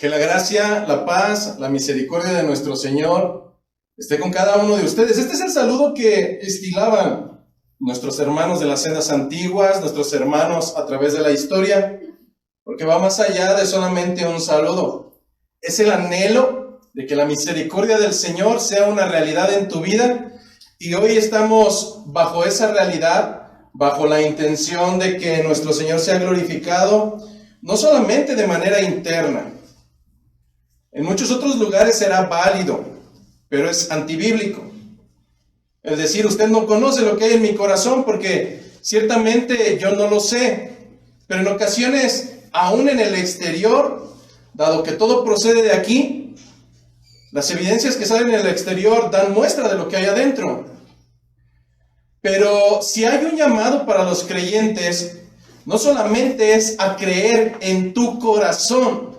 Que la gracia, la paz, la misericordia de nuestro Señor esté con cada uno de ustedes. Este es el saludo que estilaban nuestros hermanos de las sendas antiguas, nuestros hermanos a través de la historia, porque va más allá de solamente un saludo. Es el anhelo de que la misericordia del Señor sea una realidad en tu vida, y hoy estamos bajo esa realidad, bajo la intención de que nuestro Señor sea glorificado, no solamente de manera interna. En muchos otros lugares será válido, pero es antibíblico. Es decir, usted no conoce lo que hay en mi corazón porque ciertamente yo no lo sé, pero en ocasiones, aún en el exterior, dado que todo procede de aquí, las evidencias que salen en el exterior dan muestra de lo que hay adentro. Pero si hay un llamado para los creyentes, no solamente es a creer en tu corazón.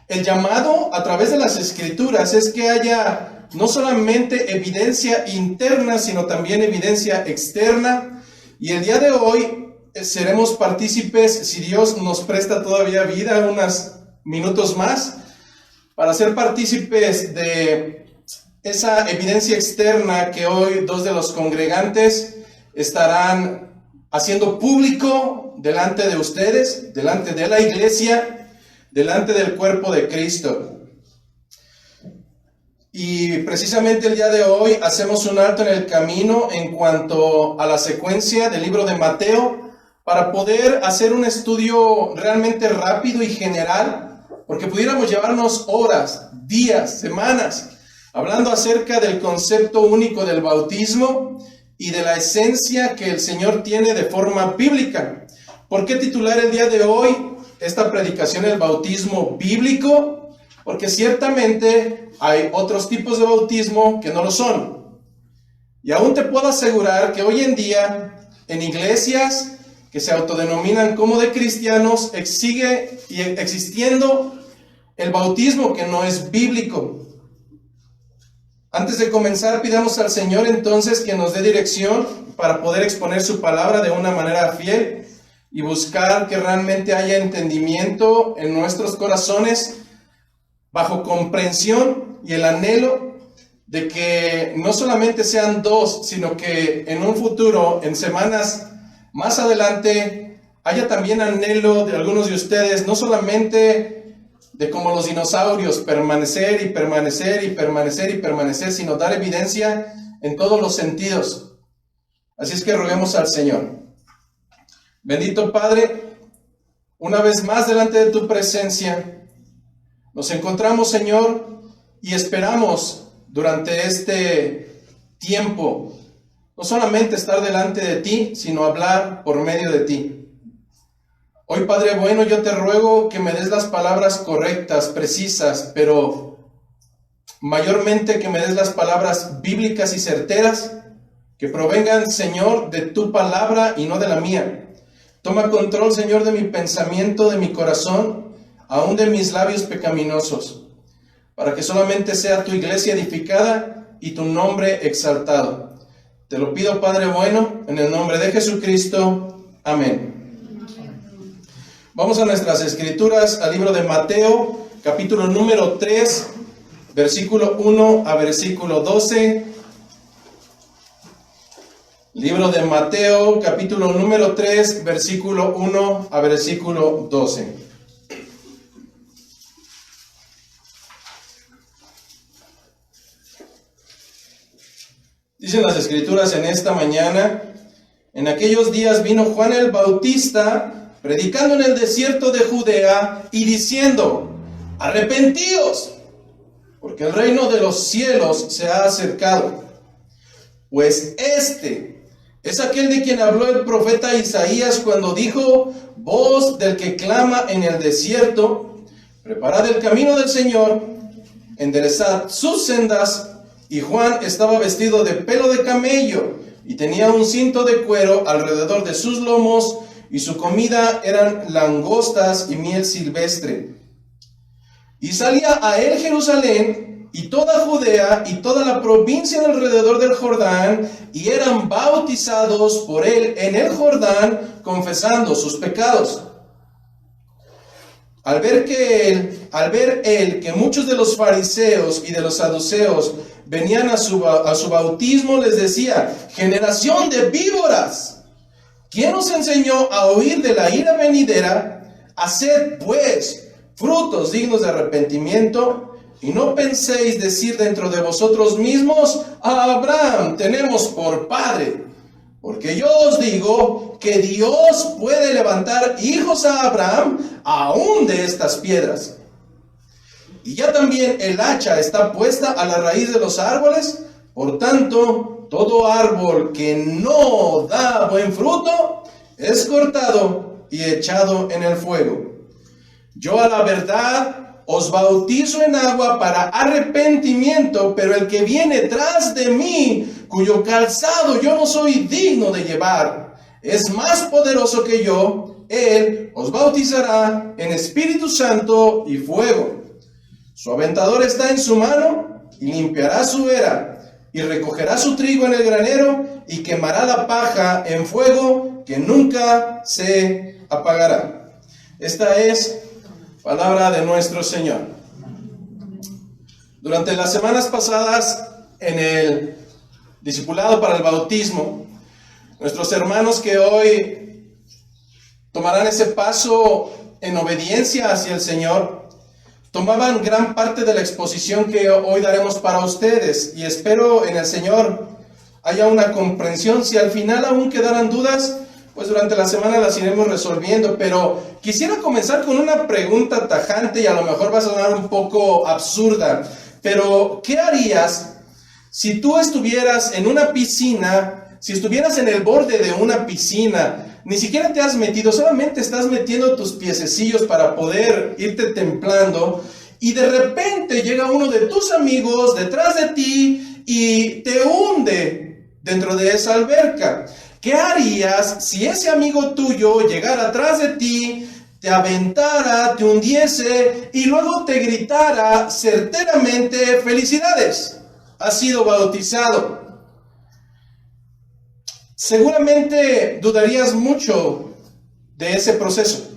El llamado a través de las Escrituras es que haya no solamente evidencia interna, sino también evidencia externa. Y el día de hoy seremos partícipes, si Dios nos presta todavía vida, unos minutos más, para ser partícipes de esa evidencia externa que hoy dos de los congregantes estarán haciendo público delante de ustedes, delante de la iglesia, delante del cuerpo de Cristo. Y precisamente el día de hoy hacemos un alto en el camino en cuanto a la secuencia del libro de Mateo, para poder hacer un estudio realmente rápido y general, porque pudiéramos llevarnos horas, días, semanas, hablando acerca del concepto único del bautismo y de la esencia que el Señor tiene de forma bíblica. ¿Por qué titular el día de hoy esta predicación el bautismo bíblico? Porque ciertamente hay otros tipos de bautismo que no lo son. Y aún te puedo asegurar que hoy en día en iglesias que se autodenominan como de cristianos sigue existiendo el bautismo que no es bíblico. Antes de comenzar, pidamos al Señor entonces que nos dé dirección para poder exponer su palabra de una manera fiel y buscar que realmente haya entendimiento en nuestros corazones, bajo comprensión y el anhelo de que no solamente sean dos, sino que en un futuro, en semanas más adelante, haya también anhelo de algunos de ustedes, no solamente de como los dinosaurios, permanecer y permanecer y permanecer y permanecer, sino dar evidencia en todos los sentidos. Así es que roguemos al Señor. Bendito Padre, una vez más delante de tu presencia, nos encontramos, Señor, y esperamos durante este tiempo, no solamente estar delante de ti, sino hablar por medio de ti. Hoy, Padre bueno, yo te ruego que me des las palabras correctas, precisas, pero mayormente que me des las palabras bíblicas y certeras, que provengan, Señor, de tu palabra y no de la mía. Toma control, Señor, de mi pensamiento, de mi corazón, aún de mis labios pecaminosos, para que solamente sea tu iglesia edificada y tu nombre exaltado. Te lo pido, Padre bueno, en el nombre de Jesucristo. Amén. Vamos a nuestras escrituras, al libro de Mateo, capítulo número 3, versículo 1 a versículo 12. Libro de Mateo, capítulo número 3, versículo 1 a versículo 12. Dicen las escrituras en esta mañana: en aquellos días vino Juan el Bautista predicando en el desierto de Judea y diciendo: arrepentíos, porque el reino de los cielos se ha acercado. Pues este es aquel de quien habló el profeta Isaías cuando dijo: voz del que clama en el desierto, preparad el camino del Señor, enderezad sus sendas. Y Juan estaba vestido de pelo de camello y tenía un cinto de cuero alrededor de sus lomos, y su comida eran langostas y miel silvestre. Y salía a él Jerusalén y toda Judea y toda la provincia alrededor del Jordán, y eran bautizados por él en el Jordán, confesando sus pecados. al ver él que muchos de los fariseos y de los saduceos venían a su bautismo, les decía: generación de víboras, ¿quién os enseñó a huir de la ira venidera? Haced pues frutos dignos de arrepentimiento, y no penséis decir dentro de vosotros mismos: a Abraham tenemos por padre. Porque yo os digo que Dios puede levantar hijos a Abraham aún de estas piedras. Y ya también el hacha está puesta a la raíz de los árboles. Por tanto, todo árbol que no da buen fruto es cortado y echado en el fuego. Yo a la verdad os bautizo en agua para arrepentimiento, pero el que viene tras de mí, cuyo calzado yo no soy digno de llevar, es más poderoso que yo. Él os bautizará en Espíritu Santo y fuego. Su aventador está en su mano, y limpiará su era, y recogerá su trigo en el granero, y quemará la paja en fuego que nunca se apagará. Esta es palabra de nuestro Señor. Durante las semanas pasadas, en el discipulado para el bautismo, nuestros hermanos que hoy tomarán ese paso en obediencia hacia el Señor, tomaban gran parte de la exposición que hoy daremos para ustedes, y espero en el Señor haya una comprensión. Si al final aún quedaran dudas, pues durante la semana las iremos resolviendo, pero quisiera comenzar con una pregunta tajante, y a lo mejor va a sonar un poco absurda, pero ¿qué harías si tú estuvieras en una piscina, si estuvieras en el borde de una piscina, ni siquiera te has metido, solamente estás metiendo tus piececillos para poder irte templando, y de repente llega uno de tus amigos detrás de ti y te hunde dentro de esa alberca? ¿Qué harías si ese amigo tuyo llegara atrás de ti, te aventara, te hundiese y luego te gritara certeramente: felicidades, has sido bautizado? Seguramente dudarías mucho de ese proceso.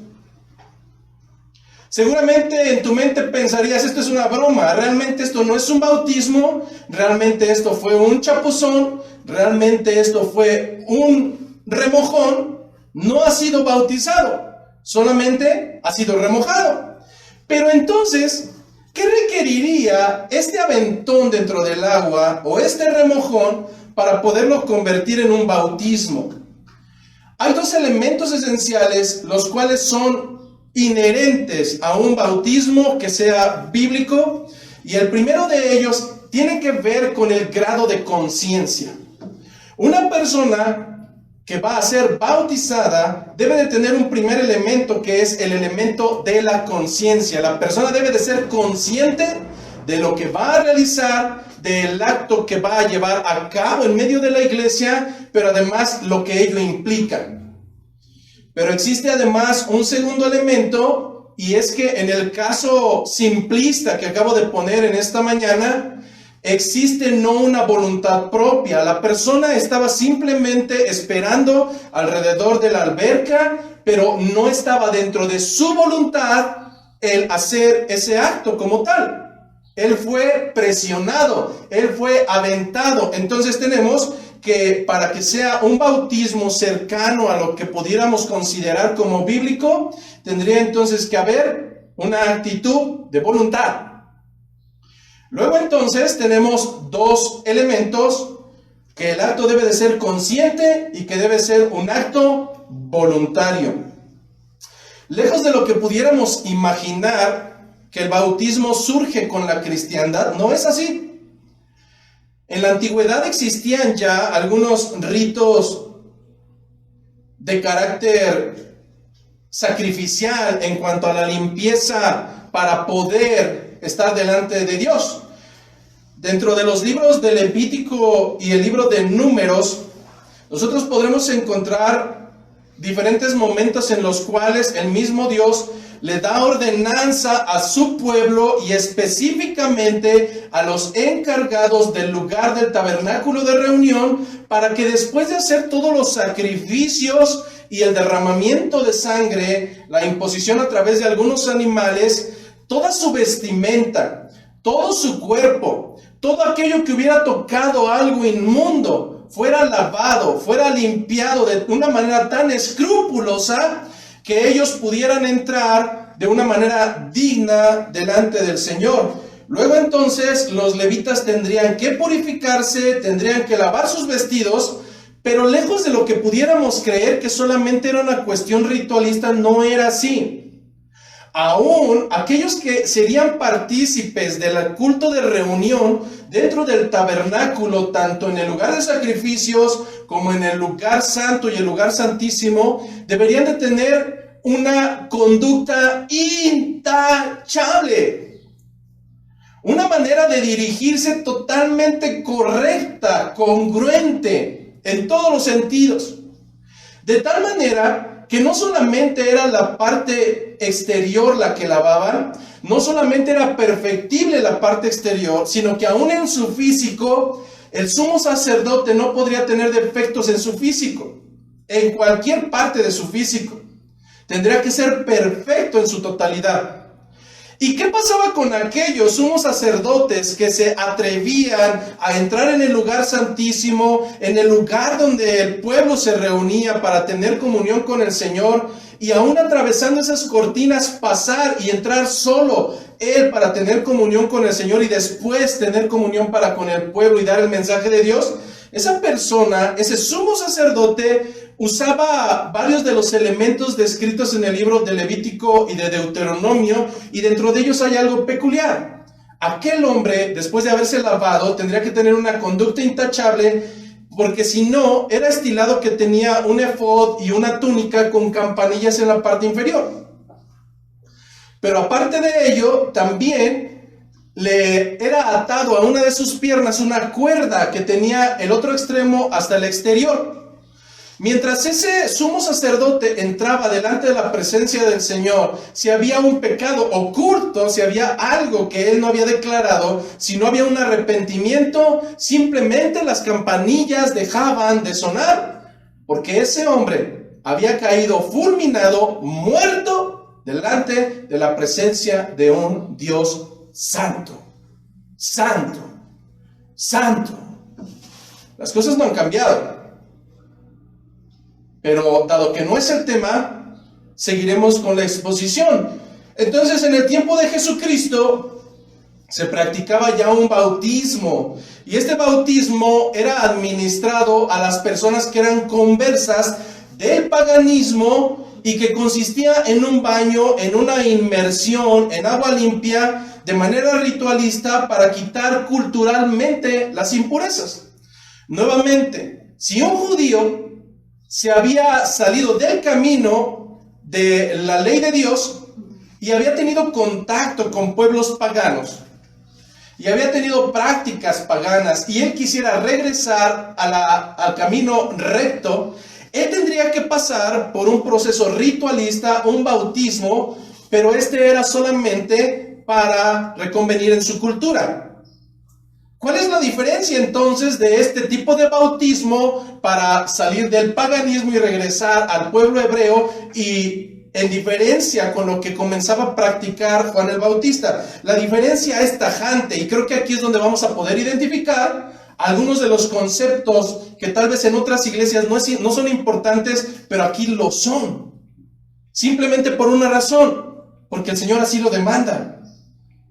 Seguramente en tu mente pensarías: esto es una broma, realmente esto no es un bautismo, realmente esto fue un chapuzón, realmente esto fue un remojón, no ha sido bautizado, solamente ha sido remojado. Pero entonces, ¿qué requeriría este aventón dentro del agua o este remojón para poderlo convertir en un bautismo? Hay dos elementos esenciales, los cuales son inherentes a un bautismo que sea bíblico, y el primero de ellos tiene que ver con el grado de conciencia. Una persona que va a ser bautizada debe de tener un primer elemento, que es el elemento de la conciencia. La persona debe de ser consciente de lo que va a realizar, del acto que va a llevar a cabo en medio de la iglesia, pero además lo que ello implica. Pero existe además un segundo elemento, y es que en el caso simplista que acabo de poner en esta mañana, existe no una voluntad propia. La persona estaba simplemente esperando alrededor de la alberca, pero no estaba dentro de su voluntad el hacer ese acto como tal. Él fue presionado, él fue aventado. Entonces tenemos que para que sea un bautismo cercano a lo que pudiéramos considerar como bíblico, tendría entonces que haber una actitud de voluntad. Luego entonces tenemos dos elementos: que el acto debe de ser consciente y que debe ser un acto voluntario. Lejos de lo que pudiéramos imaginar que el bautismo surge con la cristiandad, no es así. En la antigüedad existían ya algunos ritos de carácter sacrificial en cuanto a la limpieza para poder estar delante de Dios. Dentro de los libros de Levítico y el libro de Números, nosotros podremos encontrar diferentes momentos en los cuales el mismo Dios le da ordenanza a su pueblo, y específicamente a los encargados del lugar del tabernáculo de reunión, para que después de hacer todos los sacrificios y el derramamiento de sangre, la imposición a través de algunos animales, toda su vestimenta, todo su cuerpo, todo aquello que hubiera tocado algo inmundo, fuera lavado, fuera limpiado de una manera tan escrupulosa que ellos pudieran entrar de una manera digna delante del Señor. Luego entonces los levitas tendrían que purificarse, tendrían que lavar sus vestidos, pero lejos de lo que pudiéramos creer que solamente era una cuestión ritualista, no era así. Aún aquellos que serían partícipes del culto de reunión dentro del tabernáculo, tanto en el lugar de sacrificios como en el lugar santo y el lugar santísimo, deberían de tener una conducta intachable, una manera de dirigirse totalmente correcta, congruente en todos los sentidos, de tal manera que no solamente era la parte exterior la que lavaban, no solamente era perfectible la parte exterior, sino que aún en su físico, el sumo sacerdote no podría tener defectos en su físico, en cualquier parte de su físico. Tendría que ser perfecto en su totalidad. ¿Y qué pasaba con aquellos sumos sacerdotes que se atrevían a entrar en el lugar santísimo, en el lugar donde el pueblo se reunía para tener comunión con el Señor, y aún atravesando esas cortinas pasar y entrar solo él para tener comunión con el Señor y después tener comunión para con el pueblo y dar el mensaje de Dios? Esa persona, ese sumo sacerdote, usaba varios de los elementos descritos en el libro de Levítico y de Deuteronomio, y dentro de ellos hay algo peculiar. Aquel hombre, después de haberse lavado, tendría que tener una conducta intachable, porque si no, era estilado que tenía un efod y una túnica con campanillas en la parte inferior. Pero aparte de ello, también le era atado a una de sus piernas una cuerda que tenía el otro extremo hasta el exterior. Mientras ese sumo sacerdote entraba delante de la presencia del Señor, si había un pecado oculto, si había algo que él no había declarado, si no había un arrepentimiento, simplemente las campanillas dejaban de sonar, porque ese hombre había caído fulminado, muerto, delante de la presencia de un Dios santo, santo, santo. Las cosas no han cambiado. Pero dado que no es el tema, seguiremos con la exposición. Entonces, en el tiempo de Jesucristo se practicaba ya un bautismo, y este bautismo era administrado a las personas que eran conversas del paganismo y que consistía en un baño, en una inmersión en agua limpia de manera ritualista para quitar culturalmente las impurezas. Nuevamente, si un judío se había salido del camino de la ley de Dios y había tenido contacto con pueblos paganos y había tenido prácticas paganas y él quisiera regresar al camino recto, él tendría que pasar por un proceso ritualista, un bautismo, pero este era solamente para reconvenir en su cultura. ¿Cuál es la diferencia entonces de este tipo de bautismo para salir del paganismo y regresar al pueblo hebreo, y en diferencia con lo que comenzaba a practicar Juan el Bautista? La diferencia es tajante, y creo que aquí es donde vamos a poder identificar algunos de los conceptos que tal vez en otras iglesias no son importantes, pero aquí lo son. Simplemente por una razón, porque el Señor así lo demanda.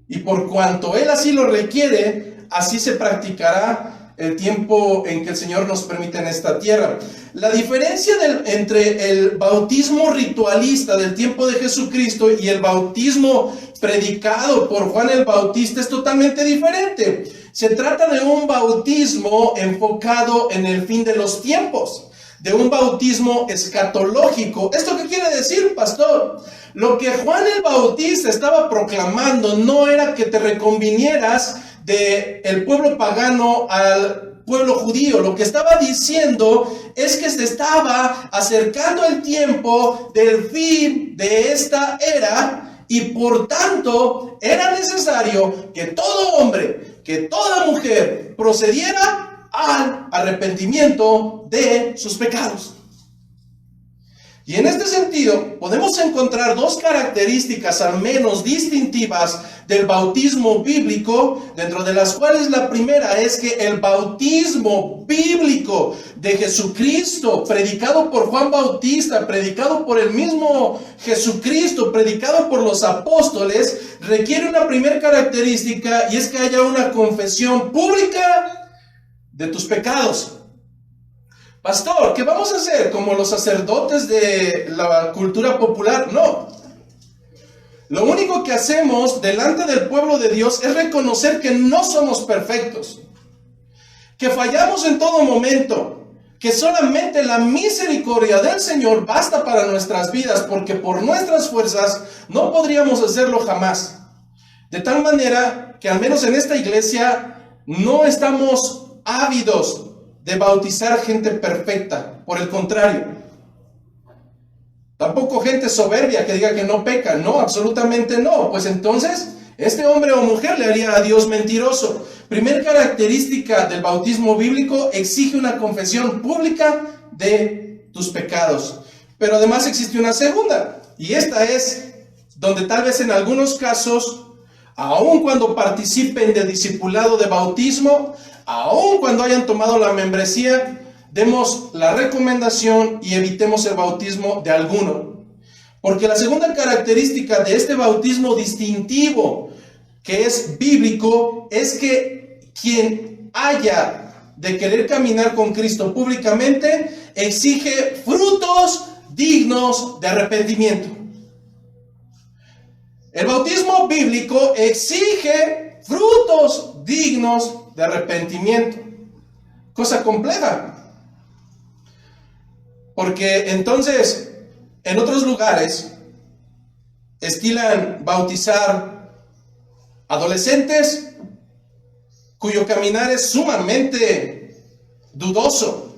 Y por cuanto Él así lo requiere, así se practicará el tiempo en que el Señor nos permite en esta tierra. La diferencia entre el bautismo ritualista del tiempo de Jesucristo y el bautismo predicado por Juan el Bautista es totalmente diferente. Se trata de un bautismo enfocado en el fin de los tiempos, de un bautismo escatológico. ¿Esto qué quiere decir, pastor? Lo que Juan el Bautista estaba proclamando no era que te reconvinieras del pueblo pagano al pueblo judío. Lo que estaba diciendo es que se estaba acercando el tiempo del fin de esta era, y por tanto era necesario que todo hombre, que toda mujer procediera al arrepentimiento de sus pecados. Y en este sentido, podemos encontrar dos características al menos distintivas del bautismo bíblico, dentro de las cuales la primera es que el bautismo bíblico de Jesucristo, predicado por Juan Bautista, predicado por el mismo Jesucristo, predicado por los apóstoles, requiere una primera característica, y es que haya una confesión pública de tus pecados. Pastor, ¿qué vamos a hacer? ¿Como los sacerdotes de la cultura popular? No. Lo único que hacemos delante del pueblo de Dios es reconocer que no somos perfectos, que fallamos en todo momento, que solamente la misericordia del Señor basta para nuestras vidas, porque por nuestras fuerzas no podríamos hacerlo jamás. De tal manera que al menos en esta iglesia no estamos ávidos de bautizar gente perfecta. Por el contrario, tampoco gente soberbia que diga que no peca. No, absolutamente no. Pues entonces, este hombre o mujer le haría a Dios mentiroso. Primer característica del bautismo bíblico: exige una confesión pública de tus pecados. Pero además existe una segunda, y esta es donde tal vez en algunos casos, aun cuando participen del discipulado de bautismo, aun cuando hayan tomado la membresía, demos la recomendación y evitemos el bautismo de alguno. Porque la segunda característica de este bautismo distintivo, que es bíblico, es que quien haya de querer caminar con Cristo públicamente exige frutos dignos de arrepentimiento. El bautismo bíblico exige frutos dignos de arrepentimiento. Cosa compleja. Porque entonces, en otros lugares, estilan bautizar adolescentes cuyo caminar es sumamente dudoso.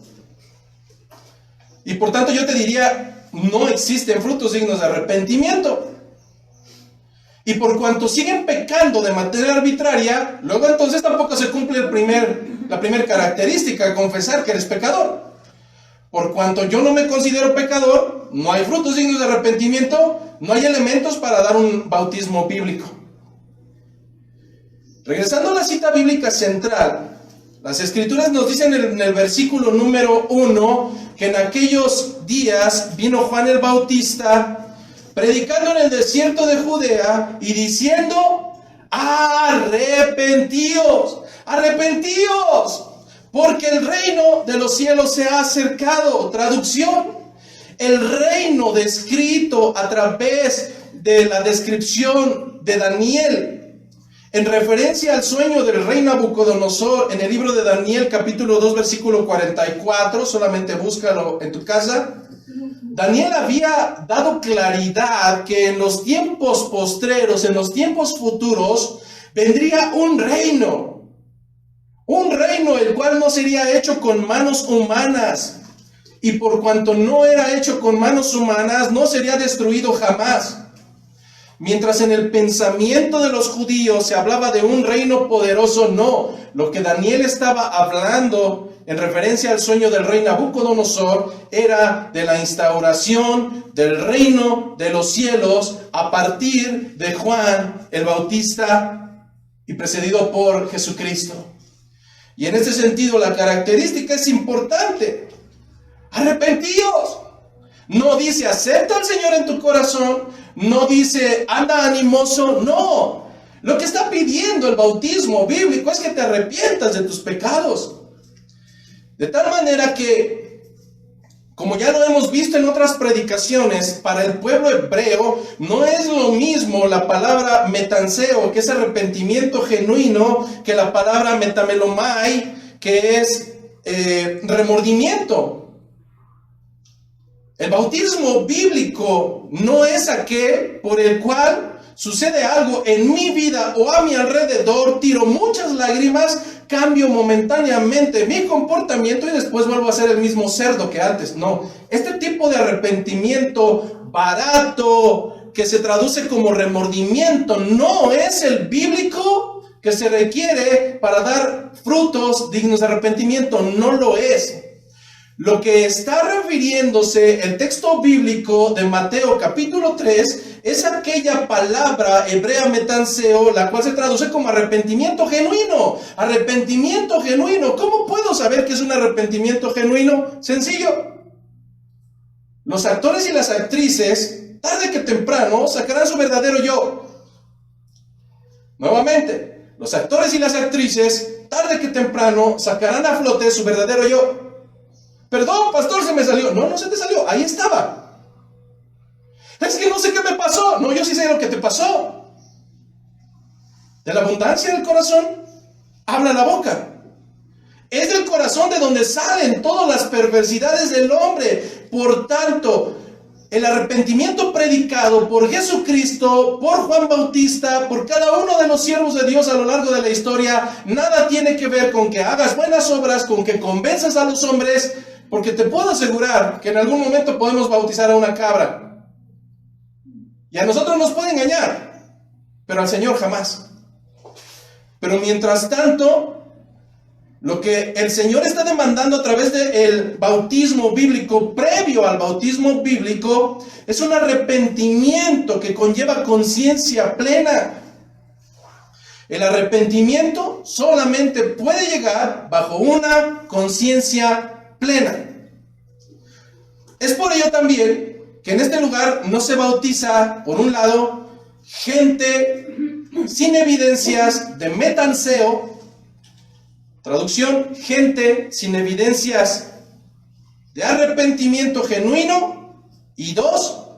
Y por tanto yo te diría, no existen frutos dignos de arrepentimiento. Y por cuanto siguen pecando de manera arbitraria, luego entonces tampoco se cumple la primera característica, confesar que eres pecador. Por cuanto yo no me considero pecador, no hay frutos dignos de arrepentimiento, no hay elementos para dar un bautismo bíblico. Regresando a la cita bíblica central, las Escrituras nos dicen en el versículo número 1 que en aquellos días vino Juan el Bautista predicando en el desierto de Judea y diciendo: arrepentíos, arrepentíos, porque el reino de los cielos se ha acercado. Traducción: el reino descrito a través de la descripción de Daniel, en referencia al sueño del rey Nabucodonosor, en el libro de Daniel capítulo 2 versículo 44, solamente búscalo en tu casa. Daniel había dado claridad que en los tiempos postreros, en los tiempos futuros, vendría un reino el cual no sería hecho con manos humanas, y por cuanto no era hecho con manos humanas, no sería destruido jamás. Mientras en el pensamiento de los judíos se hablaba de un reino poderoso, no. Lo que Daniel estaba hablando en referencia al sueño del rey Nabucodonosor era de la instauración del reino de los cielos a partir de Juan el Bautista y precedido por Jesucristo. Y en este sentido la característica es importante. Arrepentíos. No dice acepta al Señor en tu corazón, no dice anda animoso, no. Lo que está pidiendo el bautismo bíblico es que te arrepientas de tus pecados. De tal manera que, como ya lo hemos visto en otras predicaciones, para el pueblo hebreo no es lo mismo la palabra metanseo, que es arrepentimiento genuino, que la palabra metamelomai, que es remordimiento. El bautismo bíblico no es aquel por el cual sucede algo en mi vida o a mi alrededor, tiro muchas lágrimas, cambio momentáneamente mi comportamiento y después vuelvo a ser el mismo cerdo que antes. No, este tipo de arrepentimiento barato que se traduce como remordimiento no es el bíblico que se requiere para dar frutos dignos de arrepentimiento, no lo es. Lo que está refiriéndose el texto bíblico de Mateo capítulo 3 es aquella palabra hebrea metanseo, la cual se traduce como arrepentimiento genuino. Arrepentimiento genuino. ¿Cómo puedo saber que es un arrepentimiento genuino? Sencillo. Los actores y las actrices, tarde que temprano, sacarán su verdadero yo. Nuevamente, los actores y las actrices, tarde que temprano, sacarán a flote su verdadero yo. Perdón, pastor, se me salió. No, no se te salió, ahí estaba. Es que no sé qué me pasó. No, yo sí sé lo que te pasó. De la abundancia del corazón habla la boca. Es del corazón de donde salen todas las perversidades del hombre. Por tanto, el arrepentimiento predicado por Jesucristo, por Juan Bautista, por cada uno de los siervos de Dios a lo largo de la historia, nada tiene que ver con que hagas buenas obras, con que convenzas a los hombres, porque te puedo asegurar que en algún momento podemos bautizar a una cabra. Y a nosotros nos puede engañar, pero al Señor jamás. Pero mientras tanto, lo que el Señor está demandando a través del bautismo bíblico, previo al bautismo bíblico, es un arrepentimiento que conlleva conciencia plena. El arrepentimiento solamente puede llegar bajo una conciencia plena. Es por ello también que en este lugar no se bautiza, por un lado, gente sin evidencias de metanseo. Traducción, gente sin evidencias de arrepentimiento genuino. Y dos,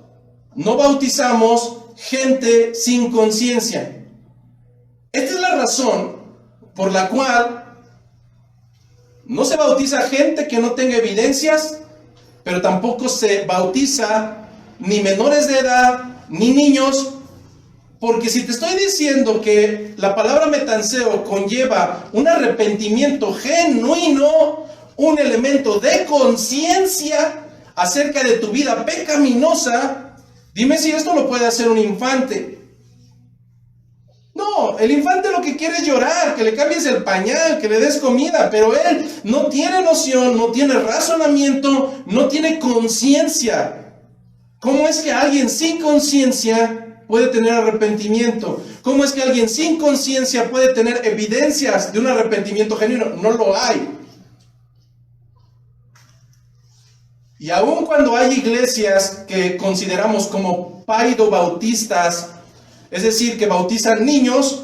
no bautizamos gente sin conciencia. Esta es la razón por la cual no se bautiza gente que no tenga evidencias, pero tampoco se bautiza ni menores de edad, ni niños. Porque si te estoy diciendo que la palabra metanseo conlleva un arrepentimiento genuino, un elemento de conciencia acerca de tu vida pecaminosa, dime si esto lo puede hacer un infante. No, el infante lo que quiere es llorar, que le cambies el pañal, que le des comida, pero él no tiene noción, no tiene razonamiento, no tiene conciencia. ¿Cómo es que alguien sin conciencia puede tener arrepentimiento? ¿Cómo es que alguien sin conciencia puede tener evidencias de un arrepentimiento genuino? No lo hay. Y aun cuando hay iglesias que consideramos como paidobautistas, es decir, que bautizan niños,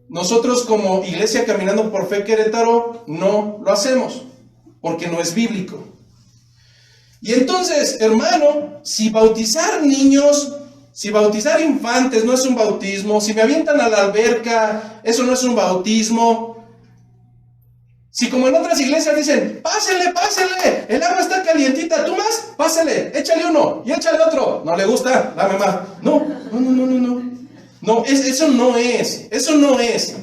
nosotros como Iglesia Caminando por Fe Querétaro no lo hacemos, porque no es bíblico. Y entonces, hermano, si bautizar niños, si bautizar infantes no es un bautismo, si me avientan a la alberca, eso no es un bautismo. Si como en otras iglesias dicen, pásele, el agua está calientita, ¿tú más? Pásele, échale uno y échale otro. No le gusta, dame más. No. No, eso no es.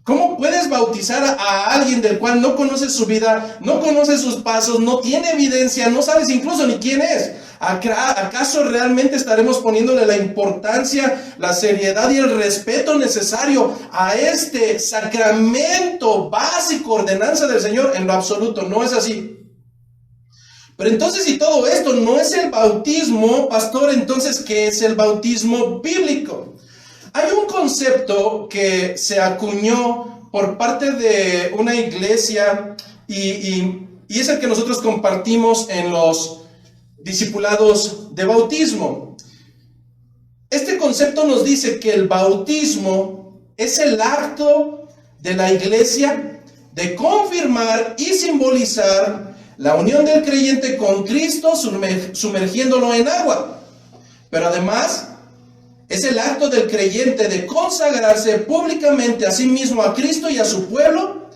¿Cómo puedes bautizar a alguien del cual no conoces su vida, no conoces sus pasos, no tiene evidencia, no sabes incluso ni quién es? ¿Acaso realmente estaremos poniéndole la importancia, la seriedad y el respeto necesario a este sacramento básico, ordenanza del Señor? En lo absoluto, no es así. Pero entonces, si todo esto no es el bautismo, pastor, entonces, ¿qué es el bautismo bíblico? Hay un concepto que se acuñó por parte de una iglesia y es el que nosotros compartimos en los discipulados de bautismo. Este concepto nos dice que el bautismo es el acto de la iglesia de confirmar y simbolizar la unión del creyente con Cristo, sumergiéndolo en agua. Pero además, es el acto del creyente de consagrarse públicamente a sí mismo, a Cristo y a su pueblo,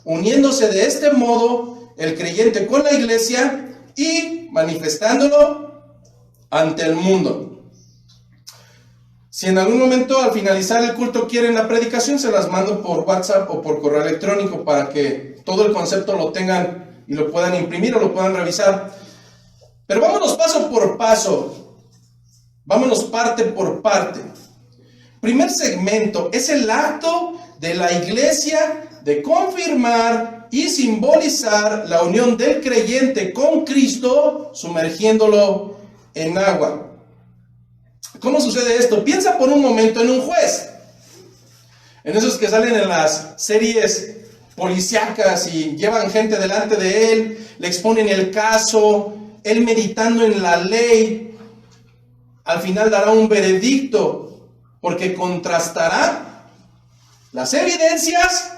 uniéndose de este modo el creyente con la iglesia y manifestándolo ante el mundo. Si en algún momento al finalizar el culto quieren la predicación, se las mando por WhatsApp o por correo electrónico para que todo el concepto lo tengan y lo puedan imprimir o lo puedan revisar. Pero vámonos paso por paso, vámonos parte por parte. Primer segmento es el acto de la iglesia de confirmar y simbolizar la unión del creyente con Cristo, sumergiéndolo en agua. ¿Cómo sucede esto? Piensa por un momento en un juez. En esos que salen en las series policíacas y llevan gente delante de él, le exponen el caso, él meditando en la ley, al final dará un veredicto, porque contrastará las evidencias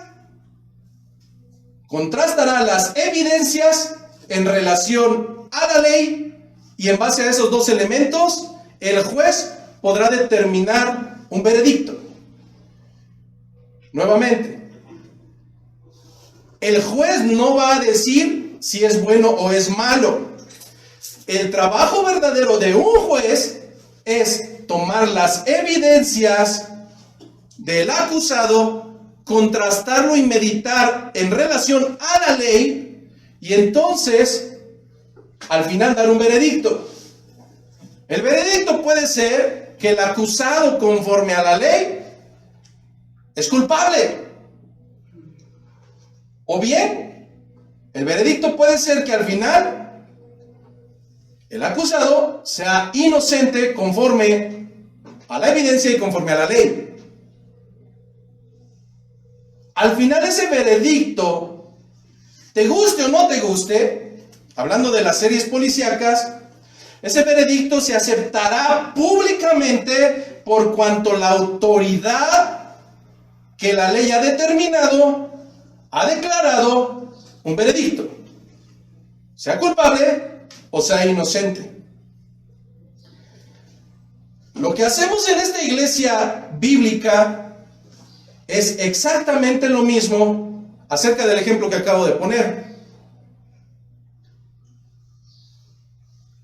en relación a la ley, y en base a esos dos elementos, el juez podrá determinar un veredicto. Nuevamente, el juez no va a decir si es bueno o es malo. El trabajo verdadero de un juez es tomar las evidencias del acusado, contrastarlo y meditar en relación a la ley, y entonces al final dar un veredicto. El veredicto puede ser que el acusado, conforme a la ley, es culpable. O bien, el veredicto puede ser que al final el acusado sea inocente conforme a la evidencia y conforme a la ley. Al final ese veredicto, te guste o no te guste, hablando de las series policíacas, ese veredicto se aceptará públicamente por cuanto la autoridad que la ley ha determinado ha declarado un veredicto, sea culpable o sea inocente. Lo que hacemos en esta iglesia bíblica es exactamente lo mismo acerca del ejemplo que acabo de poner.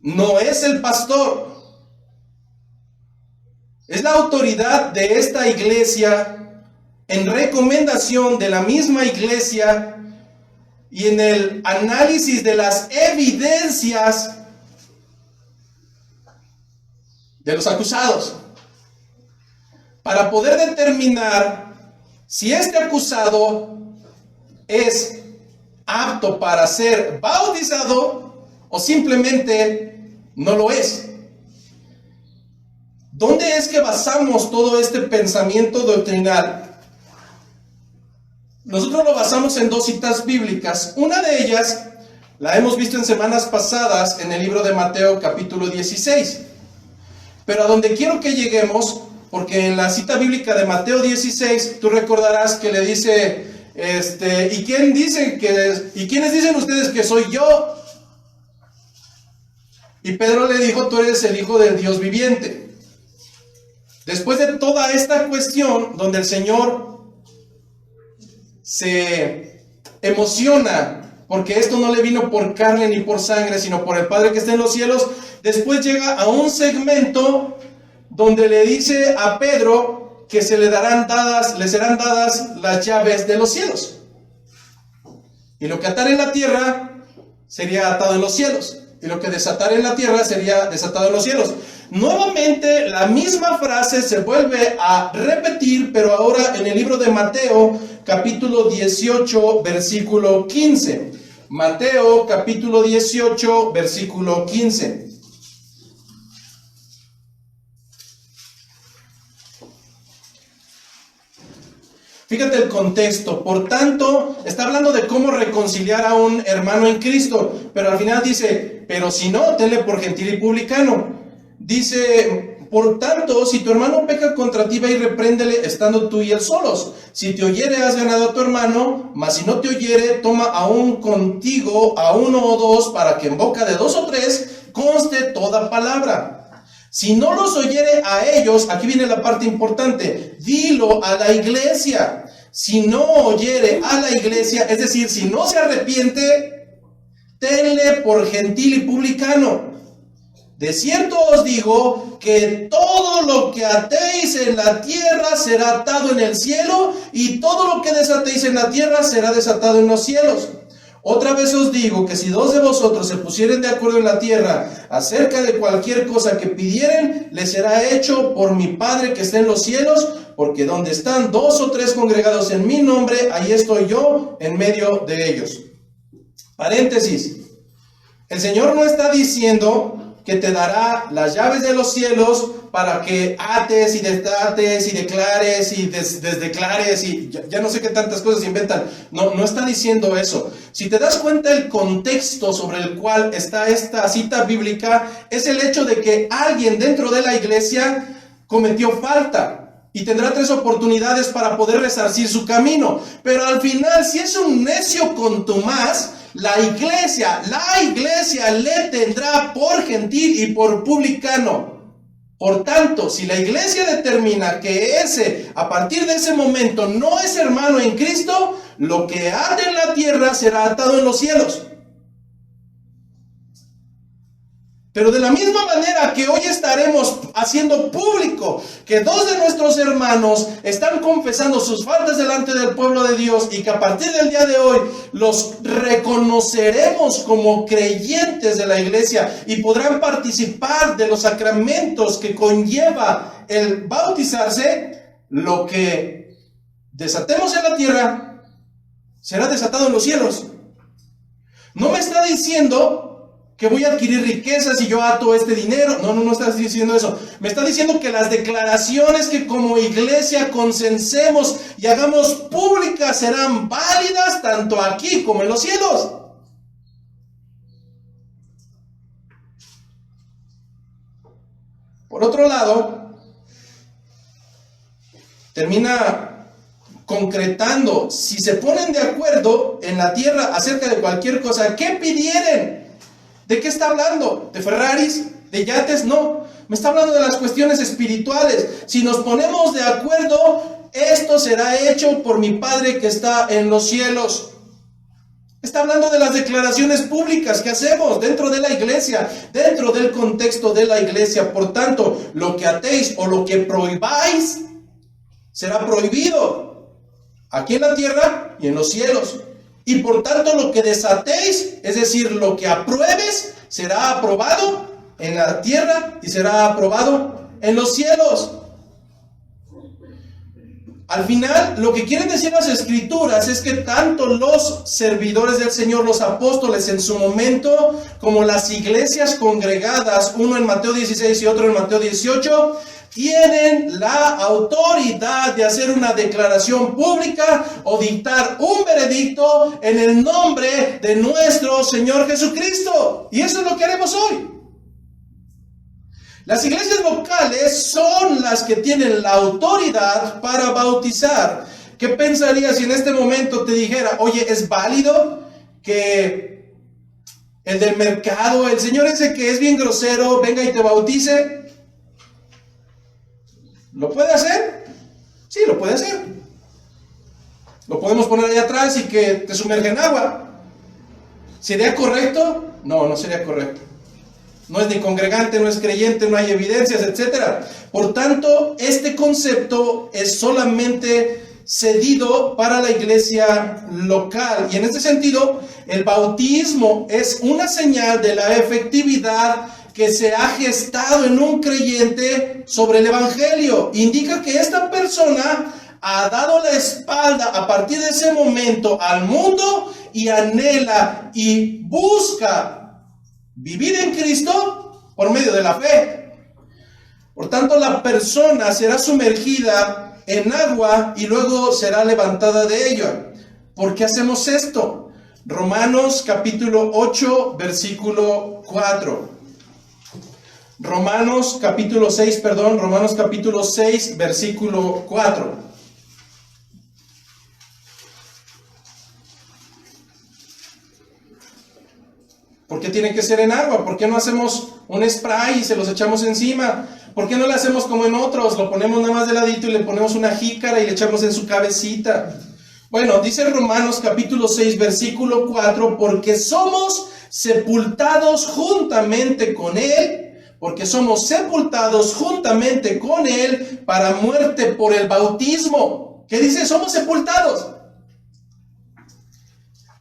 No es el pastor, es la autoridad de esta iglesia en recomendación de la misma iglesia y en el análisis de las evidencias de los acusados, para poder determinar si este acusado es apto para ser bautizado o simplemente no lo es. ¿Dónde es que basamos todo este pensamiento doctrinal? Nosotros lo basamos en dos citas bíblicas. Una de ellas la hemos visto en semanas pasadas en el libro de Mateo capítulo 16. Pero a donde quiero que lleguemos, porque en la cita bíblica de Mateo 16, tú recordarás que le dice, ¿y quiénes dicen ustedes que soy yo? Y Pedro le dijo, tú eres el Hijo del Dios viviente. Después de toda esta cuestión, donde el Señor se emociona, porque esto no le vino por carne ni por sangre, sino por el Padre que está en los cielos, después llega a un segmento donde le dice a Pedro que le serán dadas las llaves de los cielos. Y lo que atar en la tierra sería atado en los cielos, y lo que desatar en la tierra sería desatado en los cielos. Nuevamente la misma frase se vuelve a repetir, pero ahora en el libro de Mateo, capítulo 18, versículo 15. Mateo, capítulo 18, versículo 15. Fíjate el contexto. Por tanto, está hablando de cómo reconciliar a un hermano en Cristo, pero al final dice, pero si no, tenle por gentil y publicano. Dice, por tanto, si tu hermano peca contra ti, ve y repréndele estando tú y él solos. Si te oyere, has ganado a tu hermano, mas si no te oyere, toma aún contigo a uno o dos, para que en boca de dos o tres conste toda palabra. Si no los oyere a ellos, aquí viene la parte importante, dilo a la iglesia. Si no oyere a la iglesia, es decir, si no se arrepiente, tenle por gentil y publicano. De cierto os digo que todo lo que atéis en la tierra será atado en el cielo, y todo lo que desatéis en la tierra será desatado en los cielos. Otra vez os digo que si dos de vosotros se pusieren de acuerdo en la tierra acerca de cualquier cosa que pidieren, les será hecho por mi Padre que está en los cielos, porque donde están 2 o 3 congregados en mi nombre, ahí estoy yo en medio de ellos. Paréntesis. El Señor no está diciendo que te dará las llaves de los cielos para que ates y desates y declares y desdeclares y ya no sé qué tantas cosas inventan. No está diciendo eso. Si te das cuenta, el contexto sobre el cual está esta cita bíblica es el hecho de que alguien dentro de la iglesia cometió falta y tendrá 3 oportunidades para poder resarcir su camino. Pero al final, si es un necio contumaz, la iglesia le tendrá por gentil y por publicano. Por tanto, si la iglesia determina que a partir de ese momento no es hermano en Cristo, lo que ate en la tierra será atado en los cielos. Pero de la misma manera que hoy estaremos haciendo público que 2 de nuestros hermanos están confesando sus faltas delante del pueblo de Dios y que a partir del día de hoy los reconoceremos como creyentes de la iglesia y podrán participar de los sacramentos que conlleva el bautizarse, lo que desatemos en la tierra será desatado en los cielos. No me está diciendo que voy a adquirir riquezas y yo ato este dinero. No está diciendo eso. Me está diciendo que las declaraciones que como iglesia consensemos y hagamos públicas serán válidas tanto aquí como en los cielos. Por otro lado, termina concretando: si se ponen de acuerdo en la tierra acerca de cualquier cosa, ¿qué pidieren? ¿De qué está hablando? ¿De Ferraris? ¿De yates? No, me está hablando de las cuestiones espirituales. Si nos ponemos de acuerdo, esto será hecho por mi Padre que está en los cielos. Está hablando de las declaraciones públicas que hacemos dentro de la iglesia, dentro del contexto de la iglesia. Por tanto, lo que atéis o lo que prohibáis será prohibido aquí en la tierra y en los cielos. Y por tanto lo que desatéis, es decir, lo que apruebes, será aprobado en la tierra y será aprobado en los cielos. Al final, lo que quieren decir las Escrituras es que tanto los servidores del Señor, los apóstoles en su momento, como las iglesias congregadas, uno en Mateo 16 y otro en Mateo 18, tienen la autoridad de hacer una declaración pública o dictar un veredicto en el nombre de nuestro Señor Jesucristo. Y eso es lo que haremos hoy. Las iglesias locales son las que tienen la autoridad para bautizar. ¿Qué pensarías si en este momento te dijera: oye, es válido que el del mercado, el señor ese que es bien grosero, venga y te bautice? ¿Lo puede hacer? Sí, lo puede hacer. Lo podemos poner ahí atrás y que te sumerja en agua. ¿Sería correcto? No sería correcto. No es ni congregante, no es creyente, no hay evidencias, etc. Por tanto, este concepto es solamente cedido para la iglesia local. Y en este sentido, el bautismo es una señal de la efectividad que se ha gestado en un creyente sobre el evangelio. Indica que esta persona ha dado la espalda a partir de ese momento al mundo y anhela y busca vivir en Cristo por medio de la fe. Por tanto, la persona será sumergida en agua y luego será levantada de ella. ¿Por qué hacemos esto? Romanos capítulo 8, versículo 4. Romanos capítulo 6, versículo 4. ¿Por qué tiene que ser en agua? ¿Por qué no hacemos un spray y se los echamos encima? ¿Por qué no le hacemos como en otros? Lo ponemos nada más de ladito y le ponemos una jícara y le echamos en su cabecita. Bueno, dice Romanos capítulo 6, versículo 4, porque somos sepultados juntamente con Él. Porque somos sepultados juntamente con Él para muerte por el bautismo. ¿Qué dice? Somos sepultados.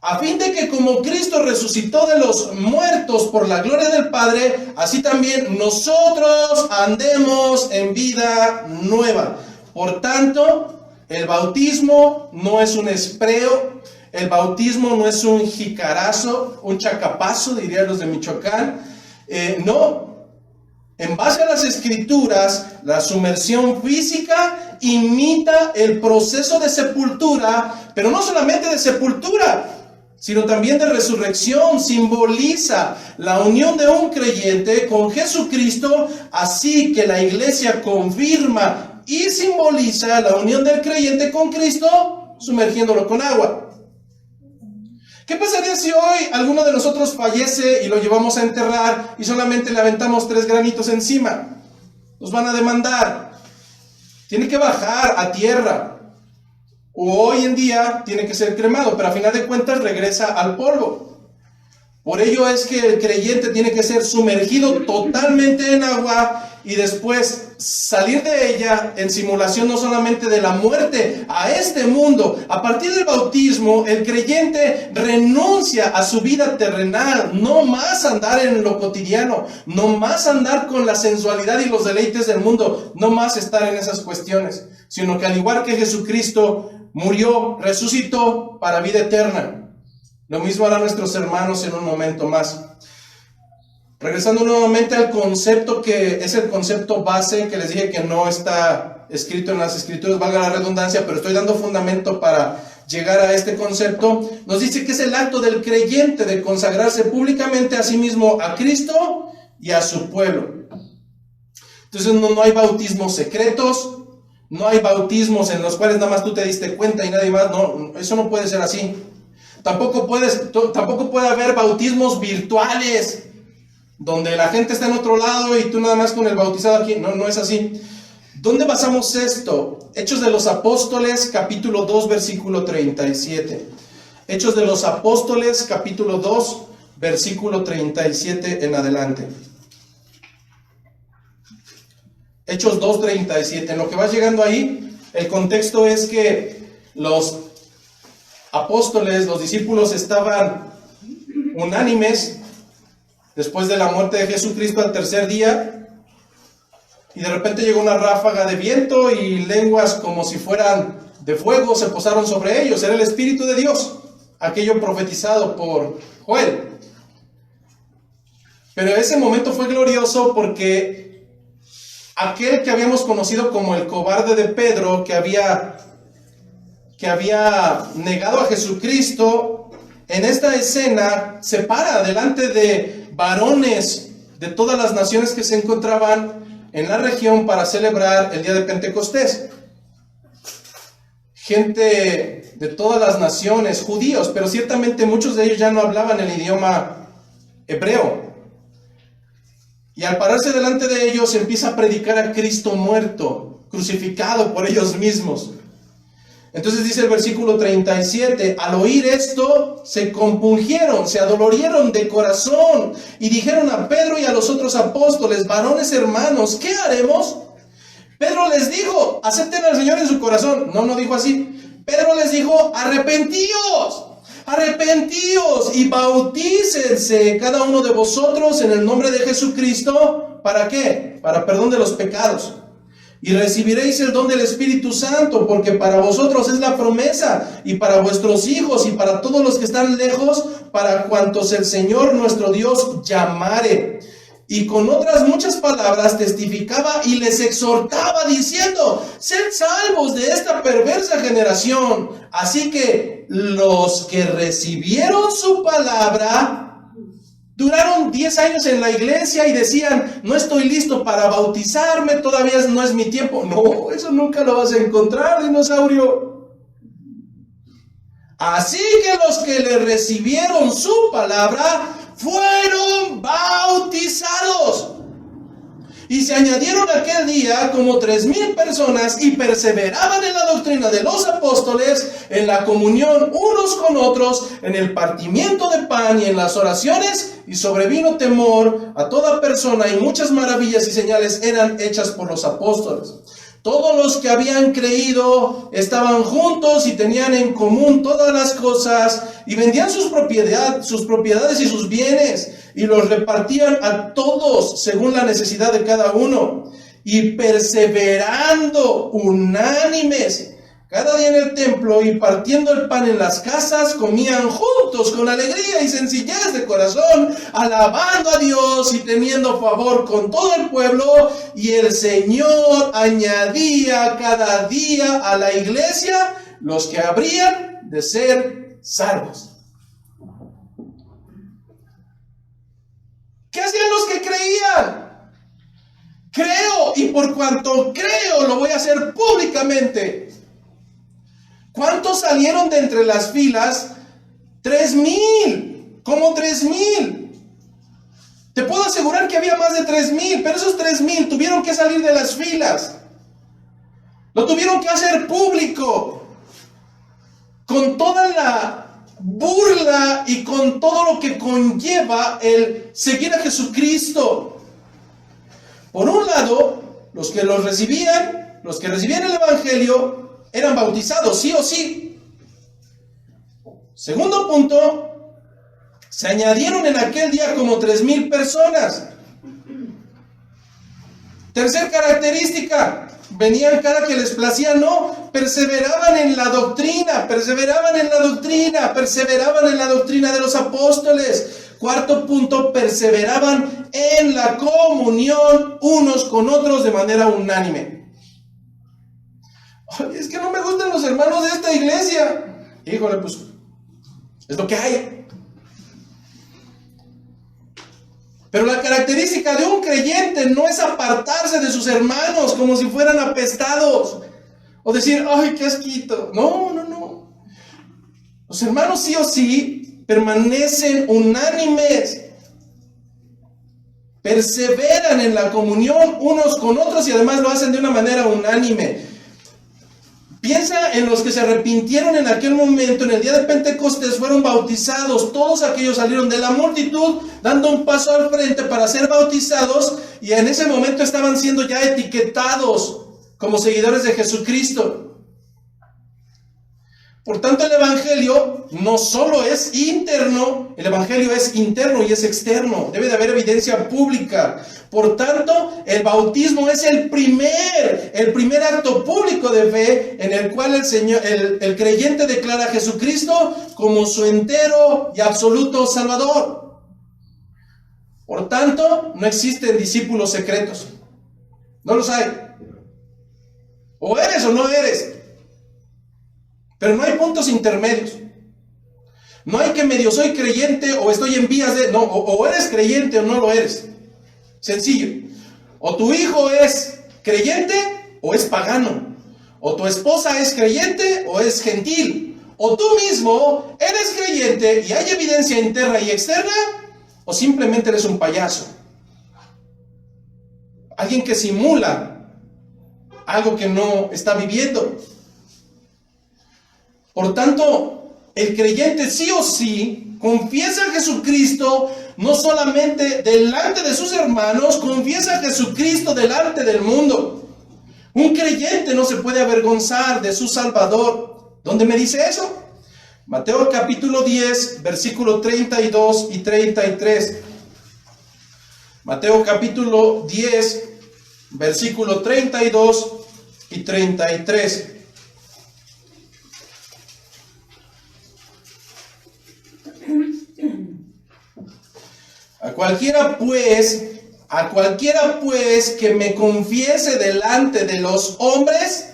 a fin de que como Cristo resucitó de los muertos por la gloria del Padre, así también nosotros andemos en vida nueva. Por tanto, el bautismo no es un espreo, el bautismo no es un jicarazo, un chacapazo, dirían los de Michoacán. No. En base a las Escrituras, la sumersión física imita el proceso de sepultura, pero no solamente de sepultura, sino también de resurrección. Simboliza la unión de un creyente con Jesucristo, así que la iglesia confirma y simboliza la unión del creyente con Cristo, sumergiéndolo con agua. ¿Qué pasaría si hoy alguno de nosotros fallece y lo llevamos a enterrar y solamente le aventamos 3 granitos encima? Nos van a demandar. Tiene que bajar a tierra. O hoy en día tiene que ser cremado, pero a final de cuentas regresa al polvo. Por ello es que el creyente tiene que ser sumergido totalmente en agua y después salir de ella en simulación no solamente de la muerte a este mundo. A partir del bautismo, el creyente renuncia a su vida terrenal, no más andar en lo cotidiano, no más andar con la sensualidad y los deleites del mundo, no más estar en esas cuestiones, sino que al igual que Jesucristo murió, resucitó para vida eterna. Lo mismo harán nuestros hermanos en un momento más. Regresando nuevamente al concepto que es el concepto base, que les dije que no está escrito en las Escrituras, valga la redundancia, pero estoy dando fundamento para llegar a este concepto. Nos dice que es el acto del creyente de consagrarse públicamente a sí mismo, a Cristo y a su pueblo. Entonces no hay bautismos secretos, no hay bautismos en los cuales nada más tú te diste cuenta y nadie más. No, eso no puede ser así. Tampoco puede haber bautismos virtuales, donde la gente está en otro lado y tú nada más con el bautizado aquí. No es así. ¿Dónde basamos esto? Hechos de los Apóstoles, capítulo 2, versículo 37. Hechos de los Apóstoles, capítulo 2, versículo 37 en adelante. Hechos 2, 37. En lo que va llegando ahí, el contexto es que los apóstoles, los discípulos estaban unánimes después de la muerte de Jesucristo al tercer día, y de repente llegó una ráfaga de viento y lenguas como si fueran de fuego se posaron sobre ellos. Era el Espíritu de Dios, aquello profetizado por Joel. Pero ese momento fue glorioso porque aquel que habíamos conocido como el cobarde de Pedro, que había negado a Jesucristo, en esta escena se para delante de varones de todas las naciones que se encontraban en la región para celebrar el día de Pentecostés. Gente de todas las naciones, judíos, pero ciertamente muchos de ellos ya no hablaban el idioma hebreo. Y al pararse delante de ellos empieza a predicar a Cristo muerto, crucificado por ellos mismos. Entonces dice el versículo 37, al oír esto, se compungieron, se adolorieron de corazón y dijeron a Pedro y a los otros apóstoles, varones hermanos, ¿qué haremos? Pedro les dijo, acepten al Señor en su corazón. No dijo así. Pedro les dijo, arrepentíos y bautícense cada uno de vosotros en el nombre de Jesucristo. ¿Para qué? Para perdón de los pecados. Y recibiréis el don del Espíritu Santo, porque para vosotros es la promesa, y para vuestros hijos, y para todos los que están lejos, para cuantos el Señor nuestro Dios llamare. Y con otras muchas palabras testificaba y les exhortaba diciendo, sed salvos de esta perversa generación. Así que los que recibieron su palabra duraron 10 años en la iglesia y decían, no estoy listo para bautizarme, todavía no es mi tiempo. No, eso nunca lo vas a encontrar, dinosaurio. Así que los que le recibieron su palabra fueron bautizados. Y se añadieron aquel día como 3,000 personas y perseveraban en la doctrina de los apóstoles, en la comunión unos con otros, en el partimiento de pan y en las oraciones, y sobrevino temor a toda persona y muchas maravillas y señales eran hechas por los apóstoles. Todos los que habían creído estaban juntos y tenían en común todas las cosas y vendían sus propiedades y sus bienes y los repartían a todos según la necesidad de cada uno. Y perseverando unánimes cada día en el templo y partiendo el pan en las casas, comían juntos con alegría y sencillez de corazón, alabando a Dios y teniendo favor con todo el pueblo. Y el Señor añadía cada día a la iglesia los que habrían de ser salvos. ¿Qué hacían los que creían? Creo, y por cuanto creo, lo voy a hacer públicamente. ¿Cuántos salieron de entre las filas? 3,000. ¿Cómo 3,000? Te puedo asegurar que había más de 3,000, pero esos 3,000 tuvieron que salir de las filas. Lo tuvieron que hacer público. Con toda la burla y con todo lo que conlleva el seguir a Jesucristo. Por un lado, los que recibían el Evangelio, eran bautizados, sí o sí. Segundo punto, se añadieron en aquel día como 3,000 personas. Tercer característica, venían cada que les placía, no, perseveraban en la doctrina de los apóstoles. Cuarto punto, perseveraban en la comunión unos con otros de manera unánime. Es que no me gustan los hermanos de esta iglesia. Híjole, pues es lo que hay. Pero la característica de un creyente no es apartarse de sus hermanos como si fueran apestados o decir, ay, qué asquito. No. Los hermanos sí o sí permanecen unánimes, perseveran en la comunión unos con otros y además lo hacen de una manera unánime. Piensa en los que se arrepintieron en aquel momento, en el día de Pentecostés, fueron bautizados. Todos aquellos salieron de la multitud, dando un paso al frente para ser bautizados, y en ese momento estaban siendo ya etiquetados como seguidores de Jesucristo. Por tanto, el Evangelio no solo es interno, el Evangelio es interno y es externo. Debe de haber evidencia pública. Por tanto, el bautismo es el primer acto público de fe en el cual el creyente declara a Jesucristo como su entero y absoluto Salvador. Por tanto, no existen discípulos secretos. No los hay. O eres o no eres. Pero no hay puntos intermedios. No hay que medio soy creyente o estoy en vías de... No, o eres creyente o no lo eres. Sencillo. O tu hijo es creyente o es pagano. O tu esposa es creyente o es gentil. O tú mismo eres creyente y hay evidencia interna y externa, o simplemente eres un payaso. Alguien que simula algo que no está viviendo. Por tanto, el creyente sí o sí confiesa a Jesucristo no solamente delante de sus hermanos, confiesa a Jesucristo delante del mundo. Un creyente no se puede avergonzar de su Salvador. ¿Dónde me dice eso? Mateo capítulo 10, versículo 32 y 33. Mateo capítulo 10, versículo 32 y 33. A cualquiera pues que me confiese delante de los hombres,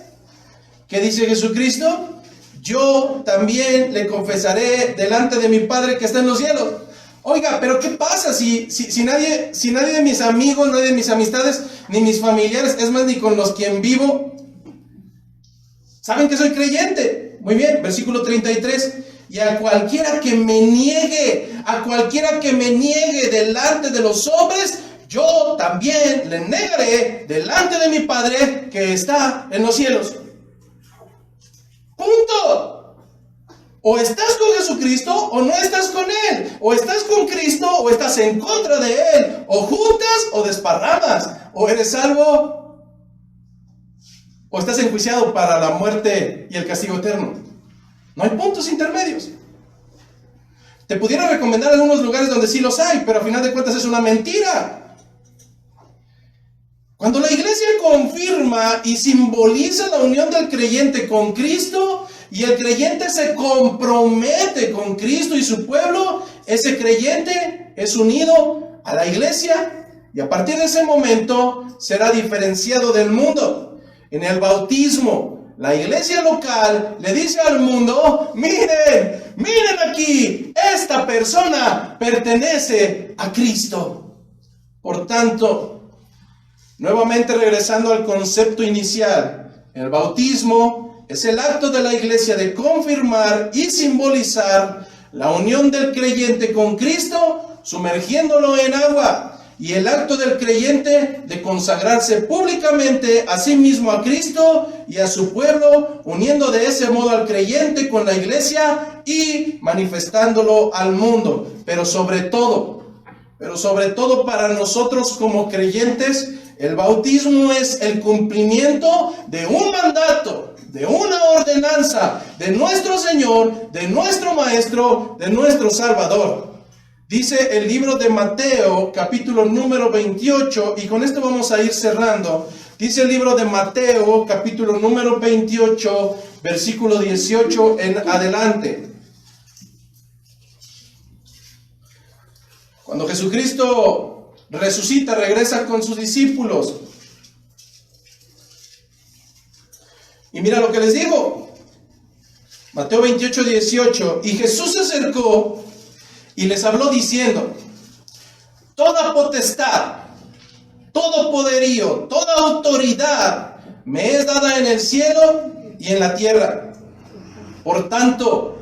¿qué dice Jesucristo? Yo también le confesaré delante de mi Padre que está en los cielos. Oiga, pero ¿qué pasa si nadie de mis amigos, nadie de mis amistades, ni mis familiares, es más, ni con los quien vivo, saben que soy creyente? Muy bien, versículo 33. Y a cualquiera que me niegue delante de los hombres, yo también le negaré delante de mi Padre que está en los cielos. Punto. O estás con Jesucristo o no estás con Él. O estás con Cristo o estás en contra de Él. O juntas o desparramas. O eres salvo o estás enjuiciado para la muerte y el castigo eterno. No hay puntos intermedios. Te pudiera recomendar algunos lugares donde sí los hay, pero a final de cuentas es una mentira. Cuando la iglesia confirma y simboliza la unión del creyente con Cristo, y el creyente se compromete con Cristo y su pueblo, ese creyente es unido a la iglesia y a partir de ese momento será diferenciado del mundo. En el bautismo, la iglesia local le dice al mundo: miren, miren aquí, esta persona pertenece a Cristo. Por tanto, nuevamente regresando al concepto inicial, el bautismo es el acto de la iglesia de confirmar y simbolizar la unión del creyente con Cristo, sumergiéndolo en agua, y el acto del creyente de consagrarse públicamente a sí mismo a Cristo y a su pueblo, uniendo de ese modo al creyente con la iglesia y manifestándolo al mundo. Pero sobre todo para nosotros como creyentes, el bautismo es el cumplimiento de un mandato, de una ordenanza de nuestro Señor, de nuestro Maestro, de nuestro Salvador. Dice el libro de Mateo, capítulo número 28, y con esto vamos a ir cerrando. Dice el libro de Mateo, capítulo número 28, versículo 18 en adelante. Cuando Jesucristo resucita, regresa con sus discípulos. Y mira lo que les digo. Mateo 28, 18. Y Jesús se acercó y les habló diciendo: toda potestad, todo poderío, toda autoridad me es dada en el cielo y en la tierra. Por tanto,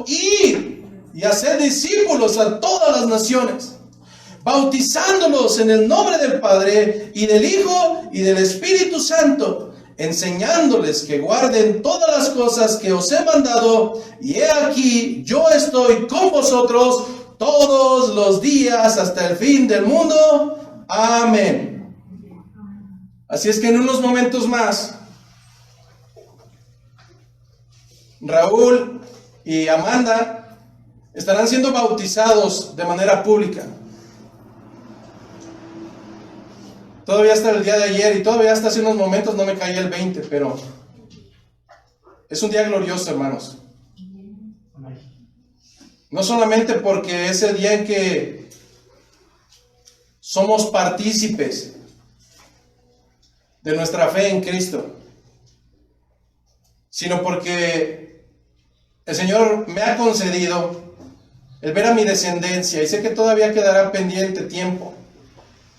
id y haced discípulos a todas las naciones, bautizándolos en el nombre del Padre y del Hijo y del Espíritu Santo, enseñándoles que guarden todas las cosas que os he mandado, y he aquí, yo estoy con vosotros todos los días hasta el fin del mundo. Amén. Así es que en unos momentos más, Raúl y Amanda estarán siendo bautizados de manera pública. Todavía hasta el día de ayer y todavía hasta hace unos momentos no me caía el 20, pero es un día glorioso, hermanos. No solamente porque es el día en que somos partícipes de nuestra fe en Cristo, sino porque el Señor me ha concedido el ver a mi descendencia, y sé que todavía quedará pendiente tiempo,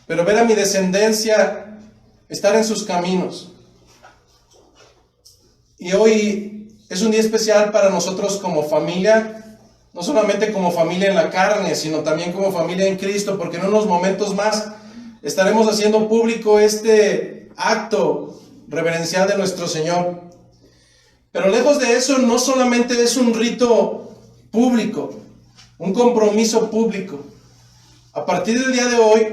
pero ver a mi descendencia estar en sus caminos. Y hoy es un día especial para nosotros como familia, no solamente como familia en la carne, sino también como familia en Cristo, porque en unos momentos más estaremos haciendo público este acto reverencial de nuestro Señor. Pero lejos de eso, no solamente es un rito público, un compromiso público. A partir del día de hoy,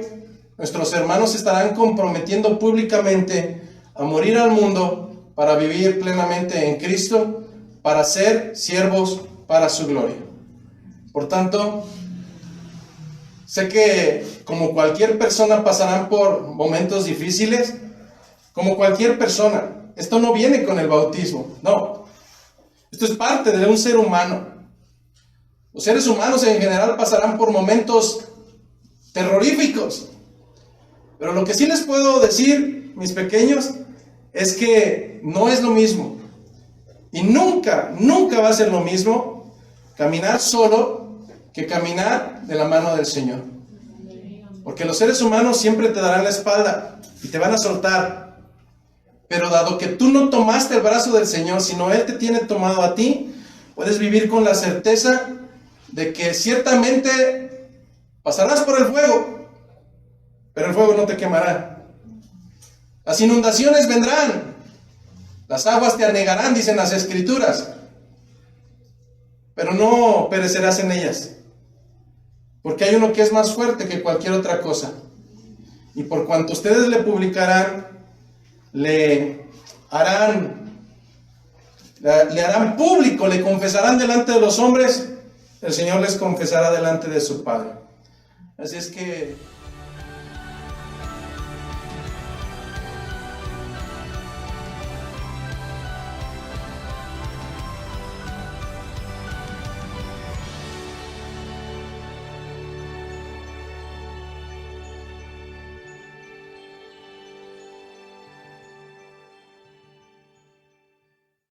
nuestros hermanos se estarán comprometiendo públicamente a morir al mundo para vivir plenamente en Cristo, para ser siervos para su gloria. Por tanto, sé que como cualquier persona pasarán por momentos difíciles, como cualquier persona. Esto no viene con el bautismo, no. Esto es parte de un ser humano. Los seres humanos en general pasarán por momentos terroríficos. Pero lo que sí les puedo decir, mis pequeños, es que no es lo mismo. Y nunca va a ser lo mismo caminar solo que caminar de la mano del Señor. Porque los seres humanos siempre te darán la espalda y te van a soltar. Pero dado que tú no tomaste el brazo del Señor, sino Él te tiene tomado a ti, puedes vivir con la certeza de que ciertamente pasarás por el fuego, pero el fuego no te quemará. Las inundaciones vendrán, las aguas te anegarán, dicen las Escrituras, pero no perecerás en ellas, porque hay uno que es más fuerte que cualquier otra cosa. Y por cuanto ustedes le publicarán le harán público, le confesarán delante de los hombres, el Señor les confesará delante de su Padre. Así es que